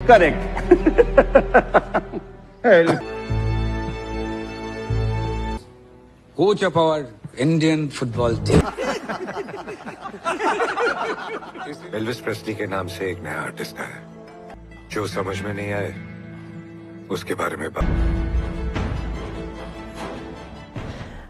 Correct. Coach of our Indian football team. Elvis Presley के नाम से एक नया आर्टिस्ट आया जो समझ में नहीं आए उसके बारे में बात।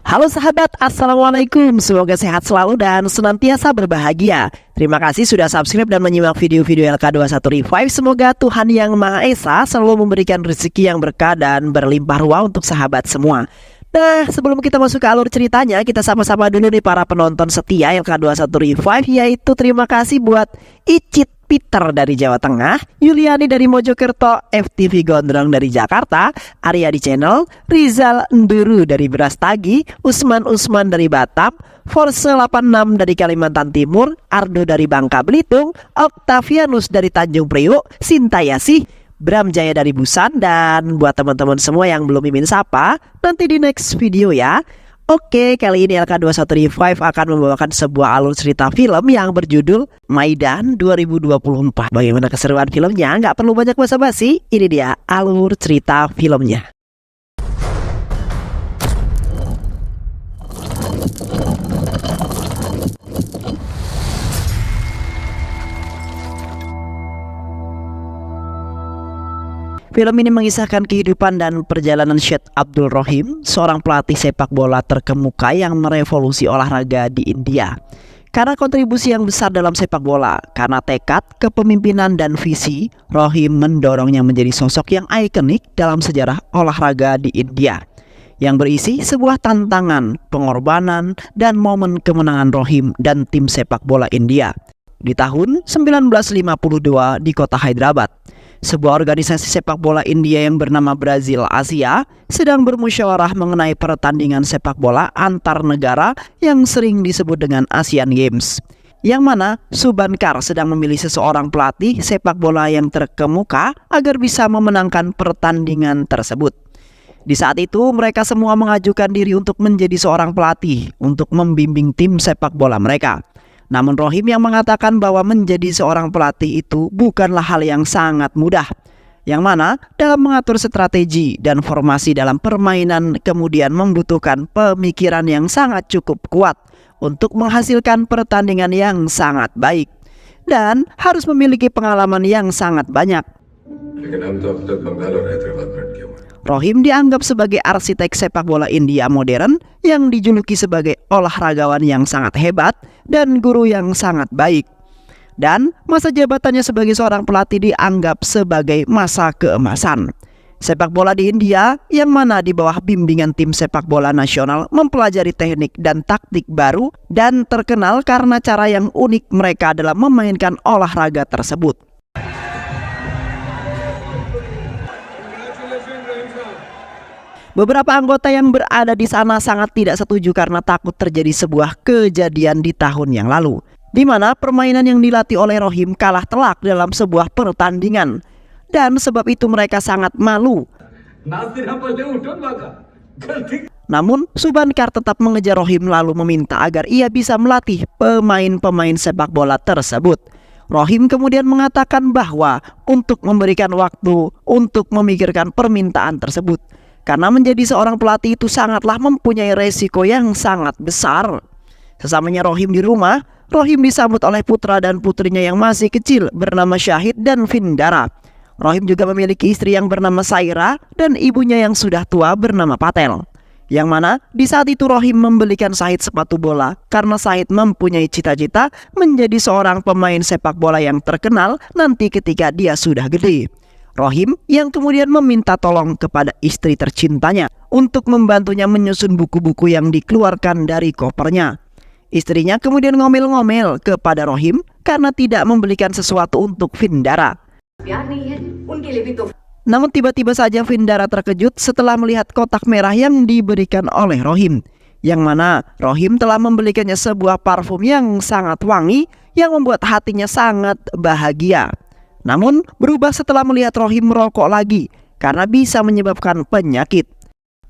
Halo sahabat, Assalamualaikum. Semoga sehat selalu dan senantiasa berbahagia. Terima kasih sudah subscribe dan menyimak video-video LK21 Revive. Semoga Tuhan Yang Maha Esa selalu memberikan rezeki yang berkah dan berlimpah ruah untuk sahabat semua. Nah, sebelum kita masuk ke alur ceritanya, kita sama-sama dulu nih para penonton setia LK21 Revive, yaitu terima kasih buat Icit Peter dari Jawa Tengah, Yuliani dari Mojokerto, FTV Gondrong dari Jakarta, Arya di Channel, Rizal Nduru dari Brastagi, Usman dari Batam, Force 86 dari Kalimantan Timur, Ardo dari Bangka Belitung, Octavianus dari Tanjung Priok, Sintayasi, Bram Jaya dari Busan, dan buat teman-teman semua yang belum mimin sapa, nanti di next video ya. Oke, kali ini LK21 Revive akan membawakan sebuah alur cerita film yang berjudul Maidan 2024. Bagaimana keseruan filmnya? Nggak perlu banyak basa-basi, ini dia alur cerita filmnya. Film ini mengisahkan kehidupan dan perjalanan Syed Abdul Rohim, seorang pelatih sepak bola terkemuka yang merevolusi olahraga di India. Karena kontribusi yang besar dalam sepak bola, karena tekad, kepemimpinan, dan visi, Rohim mendorongnya menjadi sosok yang ikonik dalam sejarah olahraga di India, yang berisi sebuah tantangan, pengorbanan, dan momen kemenangan Rohim dan tim sepak bola India di tahun 1952 di kota Hyderabad. Sebuah organisasi sepak bola India yang bernama Brazil Asia sedang bermusyawarah mengenai pertandingan sepak bola antar negara yang sering disebut dengan Asian Games, yang mana Subankar sedang memilih seseorang pelatih sepak bola yang terkemuka agar bisa memenangkan pertandingan tersebut. Di saat itu mereka semua mengajukan diri untuk menjadi seorang pelatih untuk membimbing tim sepak bola mereka. Namun Rohim yang mengatakan bahwa menjadi seorang pelatih itu bukanlah hal yang sangat mudah, yang mana dalam mengatur strategi dan formasi dalam permainan kemudian membutuhkan pemikiran yang sangat cukup kuat untuk menghasilkan pertandingan yang sangat baik dan harus memiliki pengalaman yang sangat banyak. Rohim dianggap sebagai arsitek sepak bola India modern yang dijuluki sebagai olahragawan yang sangat hebat dan guru yang sangat baik. Dan masa jabatannya sebagai seorang pelatih dianggap sebagai masa keemasan sepak bola di India, yang mana di bawah bimbingan tim sepak bola nasional mempelajari teknik dan taktik baru dan terkenal karena cara yang unik mereka dalam memainkan olahraga tersebut. Beberapa anggota yang berada di sana sangat tidak setuju karena takut terjadi sebuah kejadian di tahun yang lalu, di mana permainan yang dilatih oleh Rohim kalah telak dalam sebuah pertandingan, dan sebab itu mereka sangat malu. Namun Subankar tetap mengejar Rohim lalu meminta agar ia bisa melatih pemain-pemain sepak bola tersebut. Rohim kemudian mengatakan bahwa untuk memberikan waktu untuk memikirkan permintaan tersebut, karena menjadi seorang pelatih itu sangatlah mempunyai resiko yang sangat besar. Sesamanya Rohim di rumah, Rohim disambut oleh putra dan putrinya yang masih kecil bernama Syahid dan Vindara. Rohim juga memiliki istri yang bernama Saira dan ibunya yang sudah tua bernama Patel, yang mana di saat itu Rohim membelikan Syahid sepatu bola karena Syahid mempunyai cita-cita menjadi seorang pemain sepak bola yang terkenal nanti ketika dia sudah gede. Rohim yang kemudian meminta tolong kepada istri tercintanya untuk membantunya menyusun buku-buku yang dikeluarkan dari kopernya. Istrinya kemudian ngomel-ngomel kepada Rohim karena tidak membelikan sesuatu untuk Vindara. Namun tiba-tiba saja Vindara terkejut setelah melihat kotak merah yang diberikan oleh Rohim, yang mana Rohim telah membelikannya sebuah parfum yang sangat wangi yang membuat hatinya sangat bahagia. Namun berubah setelah melihat Rohim merokok lagi karena bisa menyebabkan penyakit.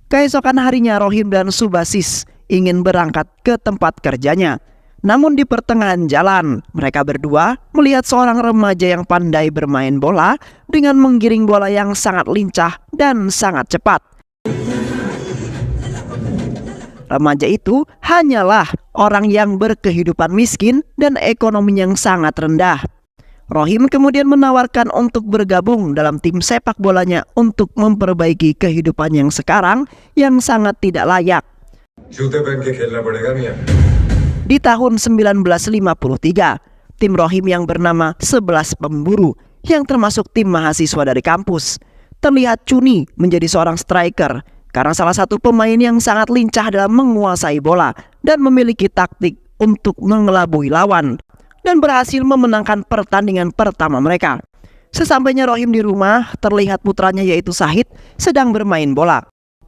Keesokan harinya Rohim dan Subasis ingin berangkat ke tempat kerjanya. Namun di pertengahan jalan, mereka berdua melihat seorang remaja yang pandai bermain bola dengan menggiring bola yang sangat lincah dan sangat cepat. Remaja itu hanyalah orang yang berkehidupan miskin dan ekonomi yang sangat rendah. Rohim kemudian menawarkan untuk bergabung dalam tim sepak bolanya untuk memperbaiki kehidupan yang sekarang yang sangat tidak layak. Di tahun 1953, tim Rohim yang bernama 11 Pemburu yang termasuk tim mahasiswa dari kampus terlihat Chuni menjadi seorang striker karena salah satu pemain yang sangat lincah dalam menguasai bola dan memiliki taktik untuk mengelabui lawan dan berhasil memenangkan pertandingan pertama mereka. Sesampainya Rohim di rumah, terlihat putranya yaitu Shahid sedang bermain bola.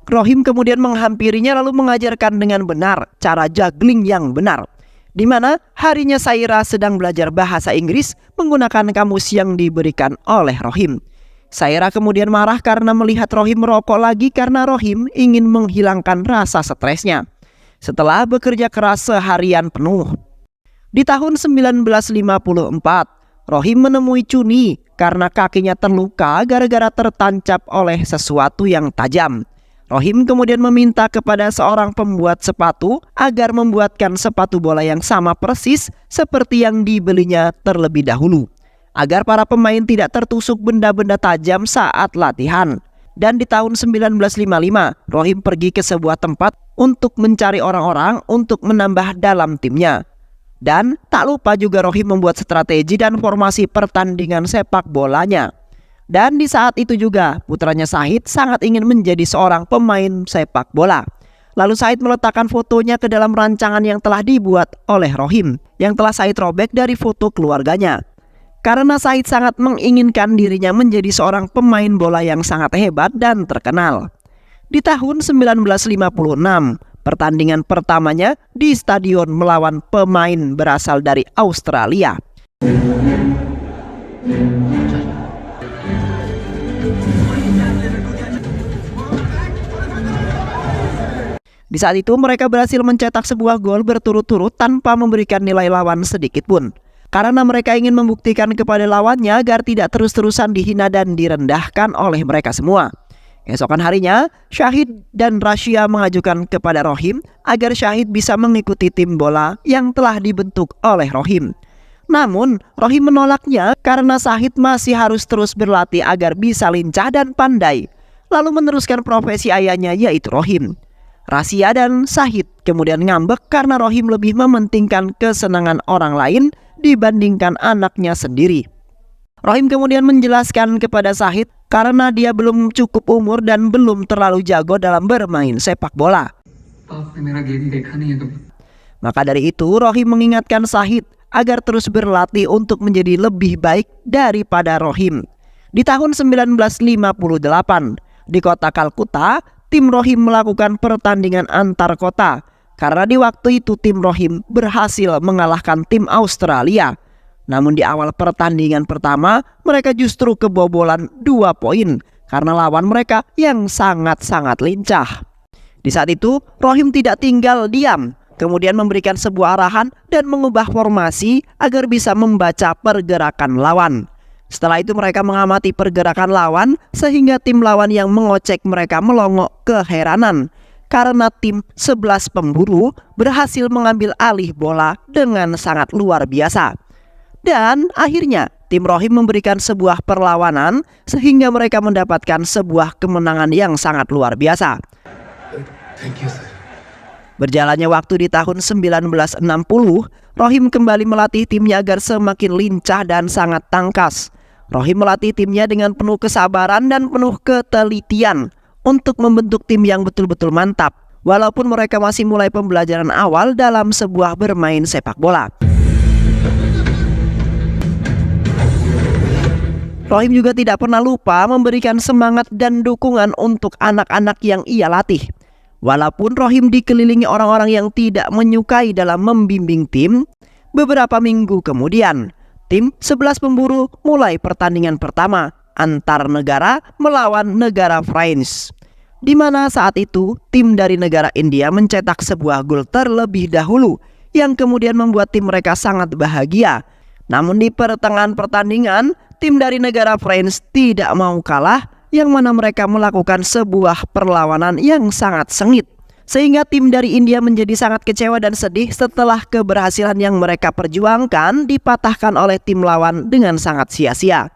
Rohim kemudian menghampirinya lalu mengajarkan dengan benar cara juggling yang benar, di mana harinya Saira sedang belajar bahasa Inggris menggunakan kamus yang diberikan oleh Rohim. Saira kemudian marah karena melihat Rohim merokok lagi karena Rohim ingin menghilangkan rasa stresnya setelah bekerja keras seharian penuh. Di tahun 1954, Rohim menemui Chuni karena kakinya terluka gara-gara tertancap oleh sesuatu yang tajam. Rohim kemudian meminta kepada seorang pembuat sepatu agar membuatkan sepatu bola yang sama persis seperti yang dibelinya terlebih dahulu, agar para pemain tidak tertusuk benda-benda tajam saat latihan. Dan di tahun 1955, Rohim pergi ke sebuah tempat untuk mencari orang-orang untuk menambah dalam timnya. Dan tak lupa juga Rohim membuat strategi dan formasi pertandingan sepak bolanya. Dan di saat itu juga putranya Shahid sangat ingin menjadi seorang pemain sepak bola. Lalu Shahid meletakkan fotonya ke dalam rancangan yang telah dibuat oleh Rohim, yang telah Shahid robek dari foto keluarganya. Karena Shahid sangat menginginkan dirinya menjadi seorang pemain bola yang sangat hebat dan terkenal. Di tahun 1956, pertandingan pertamanya di stadion melawan pemain berasal dari Australia. Di saat itu mereka berhasil mencetak sebuah gol berturut-turut tanpa memberikan nilai lawan sedikit pun. Karena mereka ingin membuktikan kepada lawannya agar tidak terus-terusan dihina dan direndahkan oleh mereka semua. Keesokan harinya, Shahid dan Rasya mengajukan kepada Rohim agar Shahid bisa mengikuti tim bola yang telah dibentuk oleh Rohim. Namun, Rohim menolaknya karena Shahid masih harus terus berlatih agar bisa lincah dan pandai, lalu meneruskan profesi ayahnya yaitu Rohim. Rasya dan Shahid kemudian ngambek karena Rohim lebih mementingkan kesenangan orang lain dibandingkan anaknya sendiri. Rohim kemudian menjelaskan kepada Shahid karena dia belum cukup umur dan belum terlalu jago dalam bermain sepak bola. Maka dari itu Rohim mengingatkan Shahid agar terus berlatih untuk menjadi lebih baik daripada Rohim. Di tahun 1958 di kota Kalkuta, tim Rohim melakukan pertandingan antar kota karena di waktu itu tim Rohim berhasil mengalahkan tim Australia. Namun di awal pertandingan pertama mereka justru kebobolan 2 poin karena lawan mereka yang sangat-sangat lincah. Di saat itu Rohim tidak tinggal diam, kemudian memberikan sebuah arahan dan mengubah formasi agar bisa membaca pergerakan lawan. Setelah itu mereka mengamati pergerakan lawan sehingga tim lawan yang mengocek mereka melongo keheranan karena tim 11 Pemburu berhasil mengambil alih bola dengan sangat luar biasa. Dan akhirnya tim Rohim memberikan sebuah perlawanan sehingga mereka mendapatkan sebuah kemenangan yang sangat luar biasa. Berjalannya waktu di tahun 1960, Rohim kembali melatih timnya agar semakin lincah dan sangat tangkas. Rohim melatih timnya dengan penuh kesabaran dan penuh ketelitian untuk membentuk tim yang betul-betul mantap, walaupun mereka masih mulai pembelajaran awal dalam sebuah bermain sepak bola. Rohim juga tidak pernah lupa memberikan semangat dan dukungan untuk anak-anak yang ia latih. Walaupun Rohim dikelilingi orang-orang yang tidak menyukai dalam membimbing tim, beberapa minggu kemudian, tim 11 Pemburu mulai pertandingan pertama antar negara melawan negara France, di mana saat itu tim dari negara India mencetak sebuah gol terlebih dahulu yang kemudian membuat tim mereka sangat bahagia. Namun di pertengahan pertandingan, tim dari negara France tidak mau kalah, yang mana mereka melakukan sebuah perlawanan yang sangat sengit. Sehingga tim dari India menjadi sangat kecewa dan sedih setelah keberhasilan yang mereka perjuangkan dipatahkan oleh tim lawan dengan sangat sia-sia.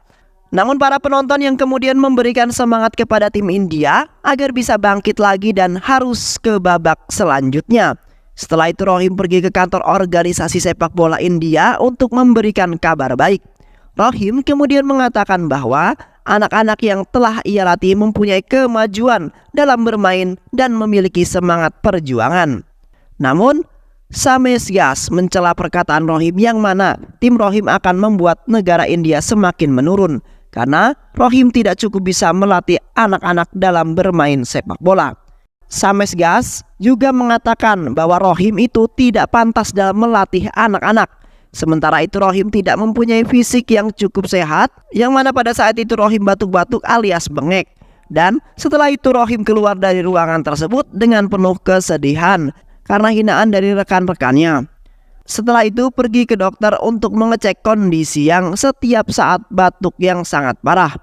Namun para penonton yang kemudian memberikan semangat kepada tim India agar bisa bangkit lagi dan harus ke babak selanjutnya. Setelah itu Rohim pergi ke kantor organisasi sepak bola India untuk memberikan kabar baik. Rohim kemudian mengatakan bahwa anak-anak yang telah ia latih mempunyai kemajuan dalam bermain dan memiliki semangat perjuangan. Namun, Shames Gas mencela perkataan Rohim yang mana tim Rohim akan membuat negara India semakin menurun karena Rohim tidak cukup bisa melatih anak-anak dalam bermain sepak bola. Shames Gas juga mengatakan bahwa Rohim itu tidak pantas dalam melatih anak-anak. Sementara itu Rohim tidak mempunyai fisik yang cukup sehat, yang mana pada saat itu Rohim batuk-batuk alias bengek. Dan setelah itu Rohim keluar dari ruangan tersebut dengan penuh kesedihan karena hinaan dari rekan-rekannya. Setelah itu pergi ke dokter untuk mengecek kondisi yang setiap saat batuk yang sangat parah.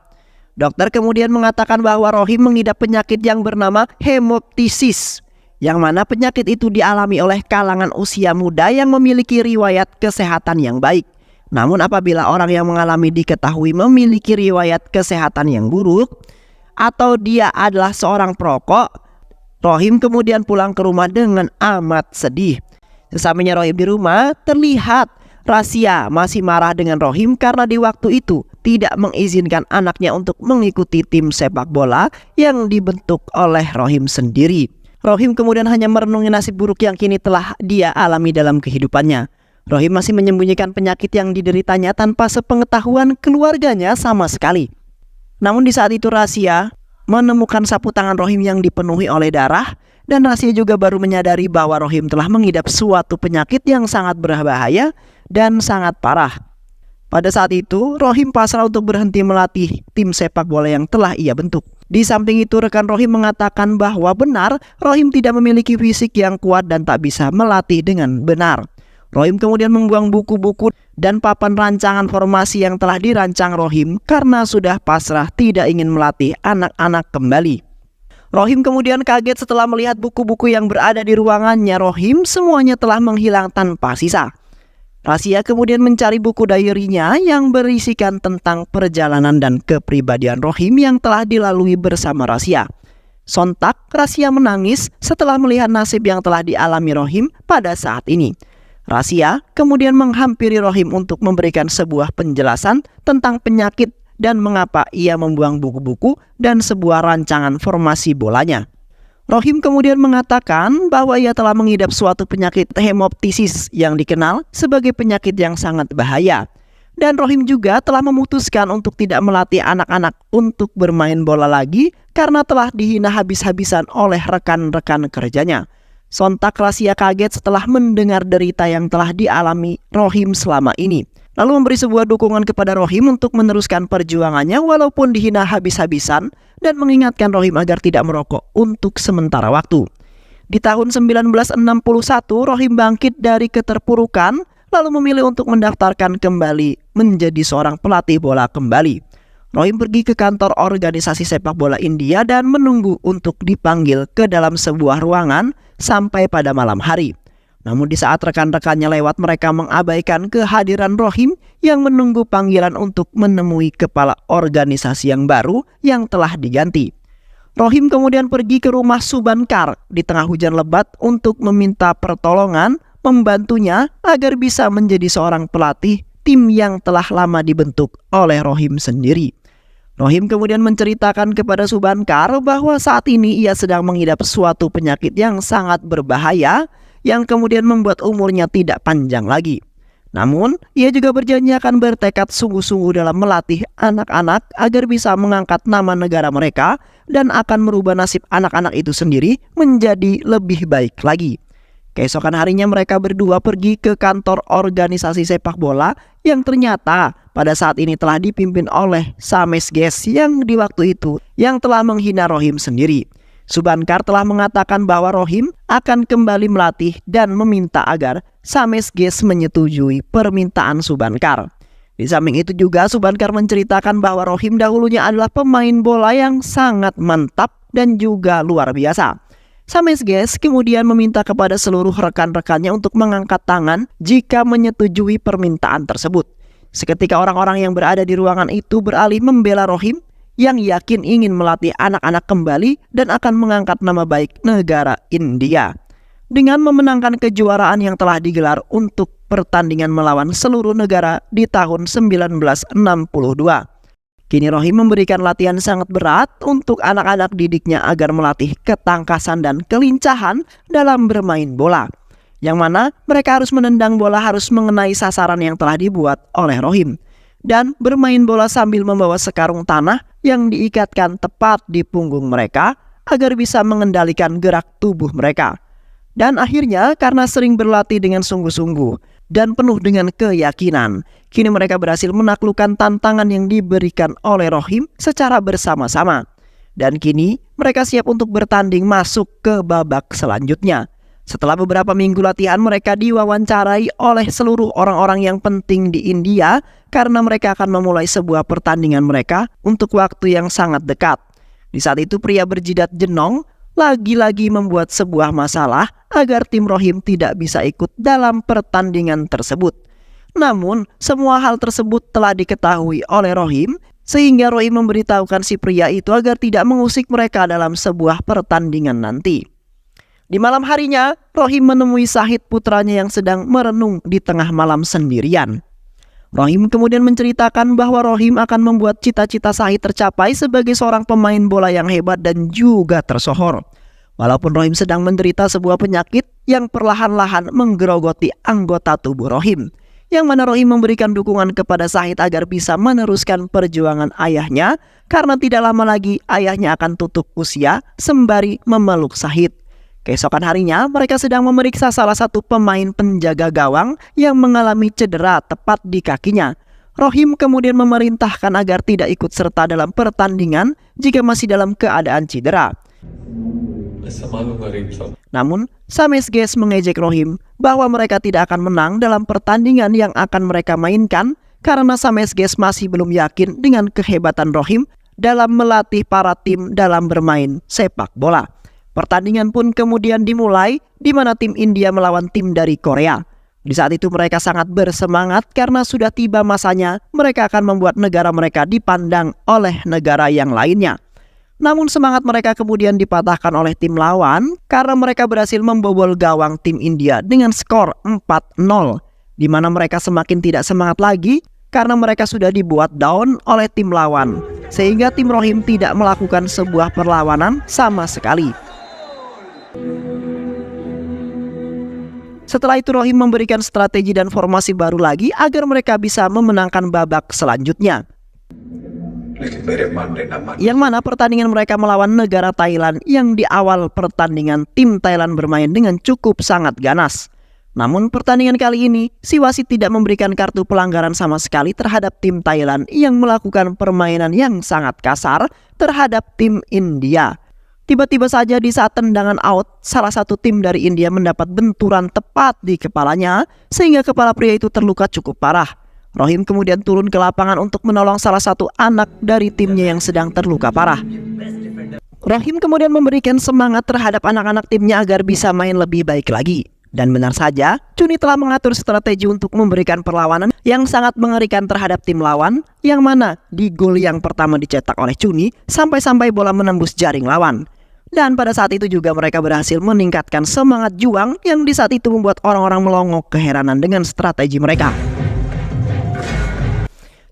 Dokter kemudian mengatakan bahwa Rohim mengidap penyakit yang bernama hemoptysis, yang mana penyakit itu dialami oleh kalangan usia muda yang memiliki riwayat kesehatan yang baik. Namun apabila orang yang mengalami diketahui memiliki riwayat kesehatan yang buruk atau dia adalah seorang perokok, Rohim kemudian pulang ke rumah dengan amat sedih. Sesampainya Rohim di rumah, terlihat Rasya masih marah dengan Rohim karena di waktu itu tidak mengizinkan anaknya untuk mengikuti tim sepak bola yang dibentuk oleh Rohim sendiri. Rohim kemudian hanya merenungi nasib buruk yang kini telah dia alami dalam kehidupannya. Rohim masih menyembunyikan penyakit yang dideritanya tanpa sepengetahuan keluarganya sama sekali. Namun di saat itu Rasya menemukan sapu tangan Rohim yang dipenuhi oleh darah, dan Rasya juga baru menyadari bahwa Rohim telah mengidap suatu penyakit yang sangat berbahaya dan sangat parah. Pada saat itu Rohim pasrah untuk berhenti melatih tim sepak bola yang telah ia bentuk. Di samping itu rekan Rohim mengatakan bahwa benar Rohim tidak memiliki fisik yang kuat dan tak bisa melatih dengan benar. Rohim kemudian membuang buku-buku dan papan rancangan formasi yang telah dirancang Rohim karena sudah pasrah tidak ingin melatih anak-anak kembali. Rohim kemudian kaget setelah melihat buku-buku yang berada di ruangannya Rohim semuanya telah menghilang tanpa sisa. Rasya kemudian mencari buku diary-nya yang berisikan tentang perjalanan dan kepribadian Rohim yang telah dilalui bersama Rasya. Sontak Rasya menangis setelah melihat nasib yang telah dialami Rohim pada saat ini. Rasya kemudian menghampiri Rohim untuk memberikan sebuah penjelasan tentang penyakit dan mengapa ia membuang buku-buku dan sebuah rancangan formasi bolanya. Rohim kemudian mengatakan bahwa ia telah mengidap suatu penyakit hemoptysis yang dikenal sebagai penyakit yang sangat bahaya. Dan Rohim juga telah memutuskan untuk tidak melatih anak-anak untuk bermain bola lagi karena telah dihina habis-habisan oleh rekan-rekan kerjanya. Sontak Rasya kaget setelah mendengar derita yang telah dialami Rohim selama ini. Lalu memberi sebuah dukungan kepada Rohim untuk meneruskan perjuangannya walaupun dihina habis-habisan dan mengingatkan Rohim agar tidak merokok untuk sementara waktu. Di tahun 1961 Rohim bangkit dari keterpurukan lalu memilih untuk mendaftarkan kembali menjadi seorang pelatih bola kembali. Rohim pergi ke kantor organisasi sepak bola India dan menunggu untuk dipanggil ke dalam sebuah ruangan sampai pada malam hari. Namun di saat rekan-rekannya lewat mereka mengabaikan kehadiran Rohim yang menunggu panggilan untuk menemui kepala organisasi yang baru yang telah diganti. Rohim kemudian pergi ke rumah Subankar di tengah hujan lebat untuk meminta pertolongan membantunya agar bisa menjadi seorang pelatih tim yang telah lama dibentuk oleh Rohim sendiri. Rohim kemudian menceritakan kepada Subankar bahwa saat ini ia sedang mengidap suatu penyakit yang sangat berbahaya yang kemudian membuat umurnya tidak panjang lagi. Namun, ia juga berjanji akan bertekad sungguh-sungguh dalam melatih anak-anak agar bisa mengangkat nama negara mereka dan akan merubah nasib anak-anak itu sendiri menjadi lebih baik lagi. Keesokan harinya mereka berdua pergi ke kantor organisasi sepak bola yang ternyata pada saat ini telah dipimpin oleh Shames Gas yang di waktu itu yang telah menghina Rohim sendiri. Subankar telah mengatakan bahwa Rohim akan kembali melatih dan meminta agar Sames Ges menyetujui permintaan Subankar. Di samping itu juga Subankar menceritakan bahwa Rohim dahulunya adalah pemain bola yang sangat mantap dan juga luar biasa. Sames Ges kemudian meminta kepada seluruh rekan-rekannya untuk mengangkat tangan jika menyetujui permintaan tersebut. Seketika orang-orang yang berada di ruangan itu beralih membela Rohim yang yakin ingin melatih anak-anak kembali dan akan mengangkat nama baik negara India dengan memenangkan kejuaraan yang telah digelar untuk pertandingan melawan seluruh negara di tahun 1962. Kini Rohim memberikan latihan sangat berat untuk anak-anak didiknya agar melatih ketangkasan dan kelincahan dalam bermain bola, yang mana mereka harus menendang bola harus mengenai sasaran yang telah dibuat oleh Rohim dan bermain bola sambil membawa sekarung tanah yang diikatkan tepat di punggung mereka agar bisa mengendalikan gerak tubuh mereka. Dan akhirnya karena sering berlatih dengan sungguh-sungguh dan penuh dengan keyakinan, kini mereka berhasil menaklukkan tantangan yang diberikan oleh Rohim secara bersama-sama. Dan kini mereka siap untuk bertanding masuk ke babak selanjutnya. Setelah beberapa minggu latihan, mereka diwawancarai oleh seluruh orang-orang yang penting di India karena mereka akan memulai sebuah pertandingan mereka untuk waktu yang sangat dekat. Di saat itu pria berjidat jenong lagi-lagi membuat sebuah masalah agar tim Rohim tidak bisa ikut dalam pertandingan tersebut. Namun semua hal tersebut telah diketahui oleh Rohim sehingga Rohim memberitahukan si pria itu agar tidak mengusik mereka dalam sebuah pertandingan nanti. Di malam harinya, Rohim menemui Sahid putranya yang sedang merenung di tengah malam sendirian. Rohim kemudian menceritakan bahwa Rohim akan membuat cita-cita Sahid tercapai sebagai seorang pemain bola yang hebat dan juga tersohor. Walaupun Rohim sedang menderita sebuah penyakit yang perlahan-lahan menggerogoti anggota tubuh Rohim, yang mana Rohim memberikan dukungan kepada Sahid agar bisa meneruskan perjuangan ayahnya karena tidak lama lagi ayahnya akan tutup usia sembari memeluk Sahid. Keesokan harinya, mereka sedang memeriksa salah satu pemain penjaga gawang yang mengalami cedera tepat di kakinya. Rohim kemudian memerintahkan agar tidak ikut serta dalam pertandingan jika masih dalam keadaan cedera. Namun, Sames Ges mengejek Rohim bahwa mereka tidak akan menang dalam pertandingan yang akan mereka mainkan karena Sames Ges masih belum yakin dengan kehebatan Rohim dalam melatih para tim dalam bermain sepak bola. Pertandingan pun kemudian dimulai di mana tim India melawan tim dari Korea. Di saat itu mereka sangat bersemangat karena sudah tiba masanya mereka akan membuat negara mereka dipandang oleh negara yang lainnya. Namun semangat mereka kemudian dipatahkan oleh tim lawan karena mereka berhasil membobol gawang tim India dengan skor 4-0, di mana mereka semakin tidak semangat lagi karena mereka sudah dibuat down oleh tim lawan, sehingga tim Rohim tidak melakukan sebuah perlawanan sama sekali. Setelah itu Rohim memberikan strategi dan formasi baru lagi agar mereka bisa memenangkan babak selanjutnya, yang mana pertandingan mereka melawan negara Thailand yang di awal pertandingan tim Thailand bermain dengan cukup sangat ganas. Namun pertandingan kali ini si wasit tidak memberikan kartu pelanggaran sama sekali terhadap tim Thailand yang melakukan permainan yang sangat kasar terhadap tim India. Tiba-tiba saja di saat tendangan out, salah satu tim dari India mendapat benturan tepat di kepalanya sehingga kepala pria itu terluka cukup parah. Rohim kemudian turun ke lapangan untuk menolong salah satu anak dari timnya yang sedang terluka parah. Rohim kemudian memberikan semangat terhadap anak-anak timnya agar bisa main lebih baik lagi. Dan benar saja, Chuni telah mengatur strategi untuk memberikan perlawanan yang sangat mengerikan terhadap tim lawan, yang mana di gol yang pertama dicetak oleh Chuni sampai-sampai bola menembus jaring lawan. Dan pada saat itu juga mereka berhasil meningkatkan semangat juang yang di saat itu membuat orang-orang melongo keheranan dengan strategi mereka.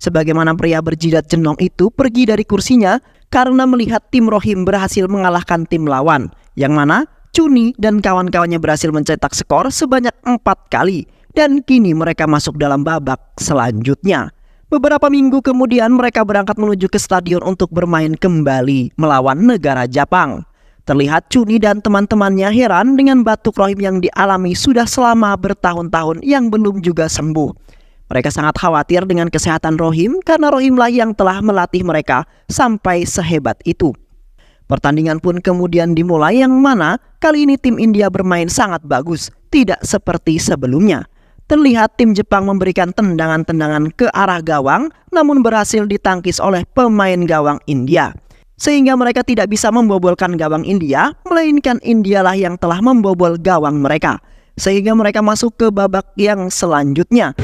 Sebagaimana pria berjidat jenong itu pergi dari kursinya karena melihat tim Rohim berhasil mengalahkan tim lawan, yang mana Chuni dan kawan-kawannya berhasil mencetak skor sebanyak 4 kali dan kini mereka masuk dalam babak selanjutnya. Beberapa minggu kemudian mereka berangkat menuju ke stadion untuk bermain kembali melawan negara Jepang. Terlihat Chuni dan teman-temannya heran dengan batuk Rohim yang dialami sudah selama bertahun-tahun yang belum juga sembuh. Mereka sangat khawatir dengan kesehatan Rohim karena Rohimlah yang telah melatih mereka sampai sehebat itu. Pertandingan pun kemudian dimulai yang mana kali ini tim India bermain sangat bagus, tidak seperti sebelumnya. Terlihat tim Jepang memberikan tendangan-tendangan ke arah gawang namun berhasil ditangkis oleh pemain gawang India. Sehingga mereka tidak bisa membobolkan gawang India, melainkan Indialah yang telah membobol gawang mereka. Sehingga mereka masuk ke babak yang selanjutnya.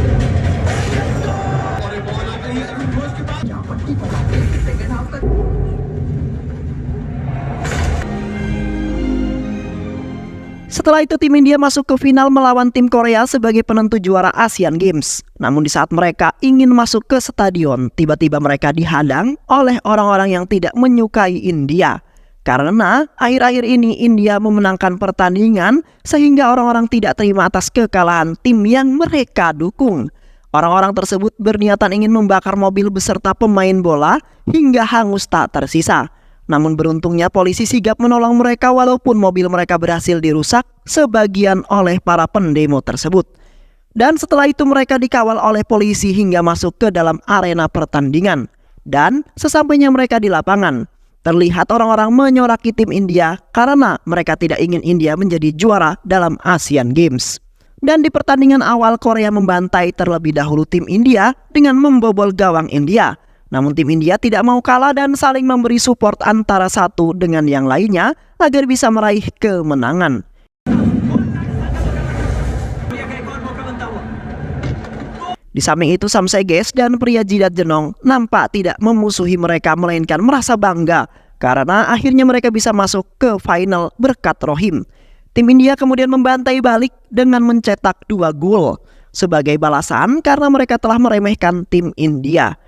Setelah itu tim India masuk ke final melawan tim Korea sebagai penentu juara Asian Games. Namun di saat mereka ingin masuk ke stadion, tiba-tiba mereka dihadang oleh orang-orang yang tidak menyukai India. Karena akhir-akhir ini India memenangkan pertandingan sehingga orang-orang tidak terima atas kekalahan tim yang mereka dukung. Orang-orang tersebut berniatan ingin membakar mobil beserta pemain bola hingga hangus tak tersisa. Namun beruntungnya polisi sigap menolong mereka walaupun mobil mereka berhasil dirusak sebagian oleh para pendemo tersebut. Dan setelah itu mereka dikawal oleh polisi hingga masuk ke dalam arena pertandingan. Dan sesampainya mereka di lapangan, terlihat orang-orang menyoraki tim India karena mereka tidak ingin India menjadi juara dalam Asian Games. Dan di pertandingan awal Korea membantai terlebih dahulu tim India dengan membobol gawang India. Namun tim India tidak mau kalah dan saling memberi support antara satu dengan yang lainnya agar bisa meraih kemenangan. Di samping itu Sam Seges dan pria jidat jenong nampak tidak memusuhi mereka melainkan merasa bangga karena akhirnya mereka bisa masuk ke final berkat Rohim. Tim India kemudian membantai balik dengan mencetak 2 gol sebagai balasan karena mereka telah meremehkan tim India.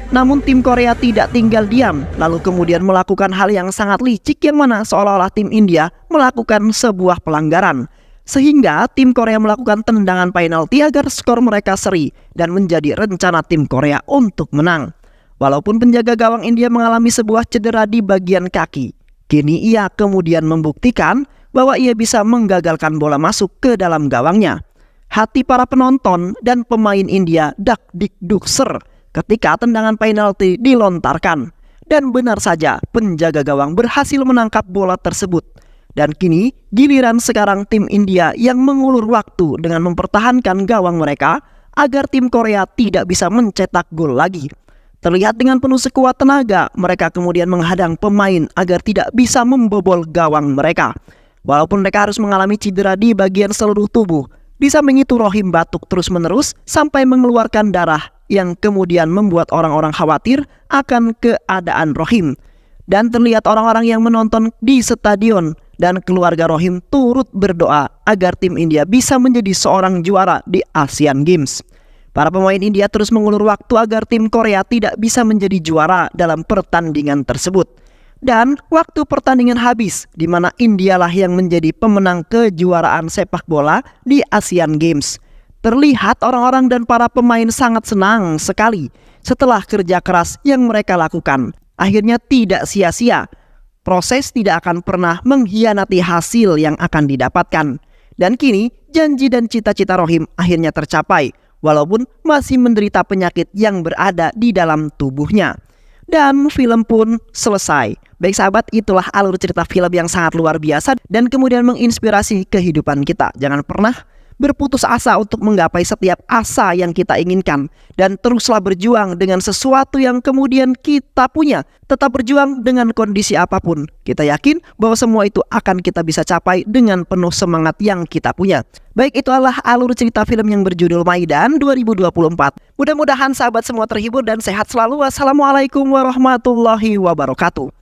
Namun tim Korea tidak tinggal diam, lalu kemudian melakukan hal yang sangat licik yang mana seolah-olah tim India melakukan sebuah pelanggaran. Sehingga tim Korea melakukan tendangan penalti agar skor mereka seri dan menjadi rencana tim Korea untuk menang. Walaupun penjaga gawang India mengalami sebuah cedera di bagian kaki, kini ia kemudian membuktikan bahwa ia bisa menggagalkan bola masuk ke dalam gawangnya. Hati para penonton dan pemain India dak dikduk ser ketika tendangan penalti dilontarkan. Dan benar saja penjaga gawang berhasil menangkap bola tersebut. Dan kini giliran sekarang tim India yang mengulur waktu dengan mempertahankan gawang mereka agar tim Korea tidak bisa mencetak gol lagi. Terlihat dengan penuh sekuat tenaga mereka kemudian menghadang pemain agar tidak bisa membobol gawang mereka. Walaupun mereka harus mengalami cedera di bagian seluruh tubuh. Di samping itu Rohim batuk terus-menerus sampai mengeluarkan darah yang kemudian membuat orang-orang khawatir akan keadaan Rohim. Dan terlihat orang-orang yang menonton di stadion dan keluarga Rohim turut berdoa agar tim India bisa menjadi seorang juara di Asian Games. Para pemain India terus mengulur waktu agar tim Korea tidak bisa menjadi juara dalam pertandingan tersebut. Dan waktu pertandingan habis, di mana Indialah yang menjadi pemenang kejuaraan sepak bola di Asian Games. Terlihat orang-orang dan para pemain sangat senang sekali setelah kerja keras yang mereka lakukan. Akhirnya tidak sia-sia. Proses tidak akan pernah mengkhianati hasil yang akan didapatkan. Dan kini janji dan cita-cita Rohim akhirnya tercapai, walaupun masih menderita penyakit yang berada di dalam tubuhnya. Dan film pun selesai. Baik sahabat, itulah alur cerita film yang sangat luar biasa dan kemudian menginspirasi kehidupan kita. Jangan pernah berputus asa untuk menggapai setiap asa yang kita inginkan. Dan teruslah berjuang dengan sesuatu yang kemudian kita punya. Tetap berjuang dengan kondisi apapun. Kita yakin bahwa semua itu akan kita bisa capai dengan penuh semangat yang kita punya. Baik, itu adalah alur cerita film yang berjudul Maidan 2024. Mudah-mudahan sahabat semua terhibur dan sehat selalu. Wassalamualaikum warahmatullahi wabarakatuh.